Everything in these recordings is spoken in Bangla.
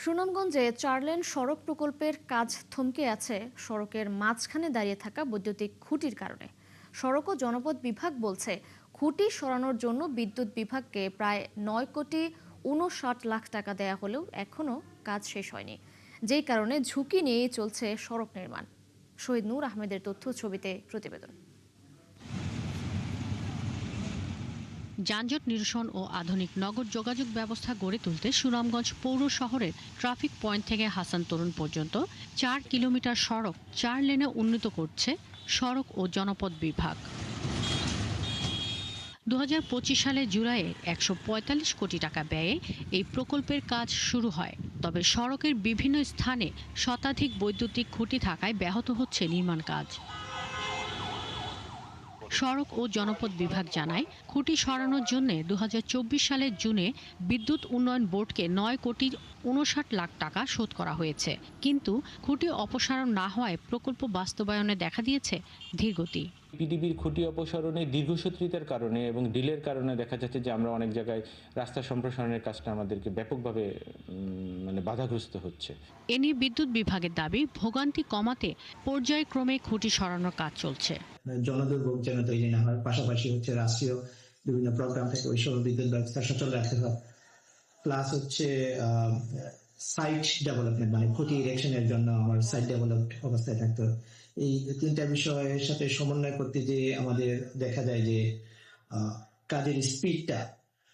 সুনামগঞ্জে ৪ লেন সড়ক প্রকল্পের কাজ থমকে আছে সড়কের মাঝখানে দাঁড়িয়ে থাকা বৈদ্যুতিক খুঁটির কারণে। সড়ক ও জনপথ বিভাগ বলছে, খুঁটি সরানোর জন্য বিদ্যুৎ বিভাগকে প্রায় ৯,৫৯,০০,০০০ টাকা দেয়া হলেও এখনও কাজ শেষ হয়নি, যেই কারণে ঝুঁকি নিয়েই চলছে সড়ক নির্মাণ। শহীদ নূর আহমেদের তথ্য ছবিতে প্রতিবেদন। যানজট নিরসন ও আধুনিক নগর যোগাযোগ ব্যবস্থা গড়ে তুলতে সুনামগঞ্জ পৌর শহরের ট্রাফিক পয়েন্ট থেকে হাসান তরুণ পর্যন্ত ৪ কিলোমিটার সড়ক ৪ লেনে উন্নীত করছে সড়ক ও জনপথ বিভাগ। ২০২৫ সালের জুলাইয়ে ১৪৫ কোটি টাকা ব্যয়ে এই প্রকল্পের কাজ শুরু হয়। তবে সড়কের বিভিন্ন স্থানে শতাধিক বৈদ্যুতিক খুঁটি থাকায় ব্যাহত হচ্ছে নির্মাণ কাজ। সড়ক ও জনপথ বিভাগ জানায়, খুঁটি সরানোর জন্য ২০২৪ সালের জুনে বিদ্যুৎ উন্নয়ন বোর্ডকে ৯,৫৯,০০,০০০ টাকা শোধ করা হয়েছে। কিন্তু খুঁটি অপসারণ না হওয়ায় প্রকল্প বাস্তবায়নে দেখা দিয়েছে ধীরগতি। পিডিবির খুঁটি অপসারণে দীর্ঘসূত্রিতার কারণে এবং ডিলের কারণে দেখা যাচ্ছে যে আমরা অনেক জায়গায় রাস্তা সম্প্রসারণের কাজটা আমাদেরকে ব্যাপকভাবে বাধাগ্রস্ত হচ্ছে। এ নিয়ে বিদ্যুৎ বিভাগের দাবি, ভোগান্তি কমাতে পর্যায়ক্রমে খুঁটি সরানোর কাজ চলছে। জনদুর্ভোগ যেন তৈরি না হয়, পাশাপাশি রাষ্ট্রীয় বিভিন্ন প্রোগ্রাম থেকে ওই সব বিদ্যুৎ ব্যবস্থা সচল রাখতে হয়। প্লাস সাইট ডেভেলপমেন্ট, মানে খুঁটি ইরেকশনের জন্য আমার সাইট ডেভেলপড অবস্থায় থাকতে হয়। এই তিনটা বিষয়ের সাথে সমন্বয় করতে যে আমাদের দেখা যায় যে কাজের স্পিডটা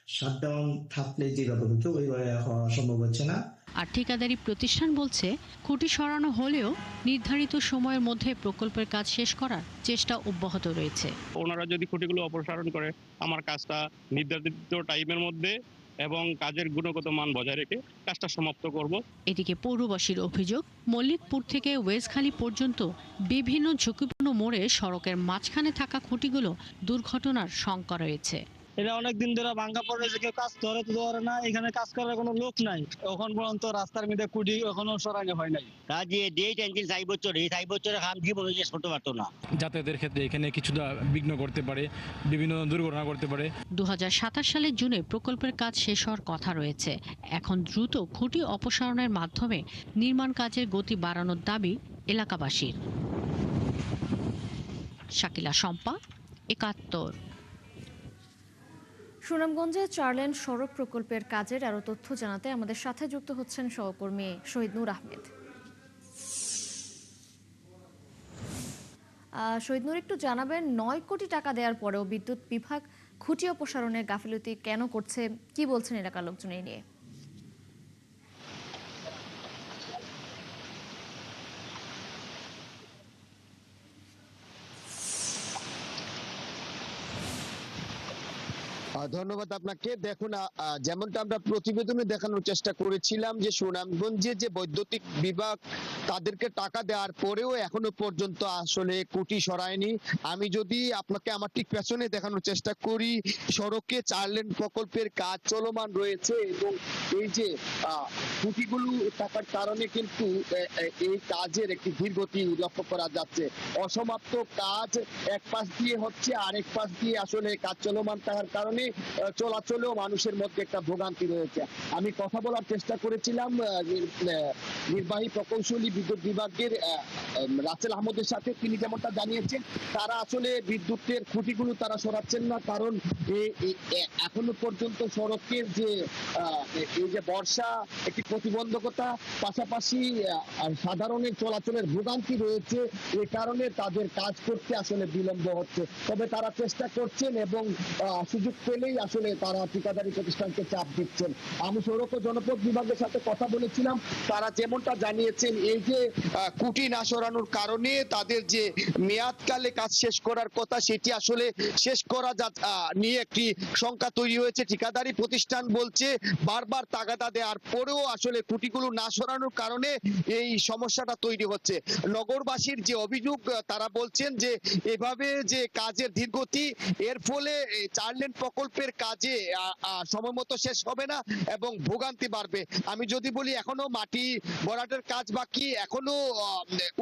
শাটডাউন থাকলে যেভাবে হতো ওইভাবে হওয়া সম্ভব হচ্ছে না। আর ঠিকাদারি প্রতিষ্ঠান বলছে, খুঁটি সরানো হলেও নির্ধারিত সময়ের মধ্যে প্রকল্পের কাজ শেষ করার চেষ্টা অব্যাহত রয়েছে। ওনারা যদি খুঁটিগুলো অপসারণ করে আমার কাজটা নির্ধারিত টাইমের মধ্যে এবং কাজের গুণগত মান বজায় রেখে কাজটা সমাপ্ত করব। এদিকে পৌরবাসীর অভিযোগ, মল্লিকপুর থেকে ওয়েজখালী পর্যন্ত বিভিন্ন ঝুঁকিপূর্ণ মোড়ে সড়কের মাঝখানে থাকা খুঁটিগুলো দুর্ঘটনার শঙ্কা রয়েছে। এটা অনেকদিন ধরে ভাঙ্গা পড়ে, যে কেউ কাজ ধরে তো ধরে না, এখানে কাজ করার কোনো লোক নাই। এখন পর্যন্ত রাস্তার মধ্যে কুটি এখনো সরানো হয় নাই। কাজে ডেট এনজিল ৪ বছর, এই ৪ বছরে কাম জীবনে শেষ করতে পারতো না। যাতায়াতের ক্ষেত্রে এখানে কিছুটা বিঘ্ন করতে পারে, বিভিন্ন দুর্ঘটনা করতে পারে। ২০২৭ সালের জুনে প্রকল্পের কাজ শেষ হওয়ার কথা রয়েছে। এখন দ্রুত খুঁটি অপসারণের মাধ্যমে নির্মাণ কাজের গতি বাড়ানোর দাবি এলাকাবাসীর। শাকিলা শম্পা, ৭১। সুনামগঞ্জে ৪ লেন সড়ক প্রকল্পের কাজের আরও তথ্য জানাতে আমাদের সাথে যুক্ত হচ্ছেন সহকর্মী শহীদ নূর আহমেদ। শহীদ নূর, একটু জানাবেন, ৯ কোটি টাকা দেওয়ার পরেও বিদ্যুৎ বিভাগ খুঁটি অপসারণে গাফিলতি কেন করছে, কি বলছেন এলাকার লোকজন এই নিয়ে? ধন্যবাদ আপনাকে। দেখুন, যেমনটা আমরা প্রতিবেদনে দেখানোর চেষ্টা করেছিলাম যে সুনামগঞ্জে যে বৈদ্যুতিক বিভাগ তাদেরকে টাকা দেওয়ার পরেও এখনো পর্যন্ত আসলে খুঁটি সরায়নি। আমি যদি আপনাকে আমার ঠিক পেছনে দেখানোর চেষ্টা করি, সড়কে ৪ লেন প্রকল্পের কাজ চলমান রয়েছে এবং এই যে খুঁটিগুলো থাকার কারণে কিন্তু এই কাজের একটি ধীরগতি লক্ষ্য করা যাচ্ছে। অসমাপ্ত কাজ এক পাশ দিয়ে হচ্ছে, আরেক পাশ দিয়ে আসলে কাজ চলমান থাকার কারণে চলাচলেও মানুষের মধ্যে একটা ভোগান্তি রয়েছে। আমি কথা বলার চেষ্টা করেছিলাম নির্বাহী প্রকৌশলী বিদ্যুৎ বিভাগের রাসেল আহমদের সাথে। তিনি যেমনটা জানিয়েছেন, তারা আসলে বিদ্যুতের খুঁটিগুলো তারা সরাচ্ছেন না, কারণ এখনো পর্যন্ত সড়কের যে এই যে বর্ষা একটি প্রতিবন্ধকতা, পাশাপাশি সাধারণের চলাচলের ভোগান্তি রয়েছে। এই কারণে তাদের কাজ করতে আসলে বিলম্ব হচ্ছে। তবে তারা চেষ্টা করছেন এবং সুযোগ পেলেই আসলে তারা ঠিকাদারি প্রতিষ্ঠানকে চাপ দিচ্ছেন। আমি সড়ক ও জনপথ বিভাগের সাথে কথা বলেছিলাম, তারা যেমনটা জানিয়েছেন, এই যে খুঁটি না সরানোর কারণে তাদের যে মেয়াদকালে কাজ শেষ করার কথা সেটি আসলে শেষ করা নিয়ে একটি শঙ্কা তৈরি হয়েছে। ঠিকাদারি প্রতিষ্ঠান বলছে বারবার তাগাদা দেওয়ার পরেও আসলে খুঁটিগুলো না সরানোর কারণে এই সমস্যাটা তৈরি হচ্ছে। নগরবাসীর যে অভিযোগ, তারা বলছেন যে এভাবে যে কাজের ধীরগতি, এর ফলে ৪ লেন প্রকল্প প্রকল্পের কাজে সময় মতো শেষ হবে না এবং ভোগান্তি বাড়বে। আমি যদি বলি এখনো মাটি ভরাটের কাজ বাকি, এখনো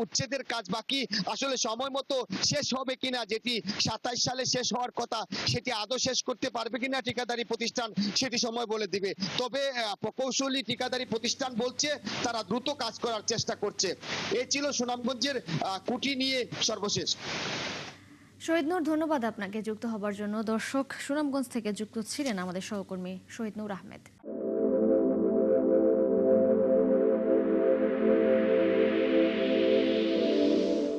উচ্ছেদের কাজ বাকি, আসলে সময় মতো শেষ হবে কিনা, যেটি 27 সালে শেষ হওয়ার কথা সেটি আদৌ শেষ করতে পারবে কিনা ঠিকাদারি প্রতিষ্ঠান সেটি সময় বলে দিবে। তবে প্রকৌশলী ঠিকাদারি প্রতিষ্ঠান বলছে তারা দ্রুত কাজ করার চেষ্টা করছে। এই ছিল সুনামগঞ্জের কুটি নিয়ে সর্বশেষ। শহীদ নূর, ধন্যবাদ আপনাকে যুক্ত হবার জন্য। দর্শক, সুনামগঞ্জ থেকে যুক্ত ছিলেন আমাদের সহকর্মী শহীদ নূর আহমেদ।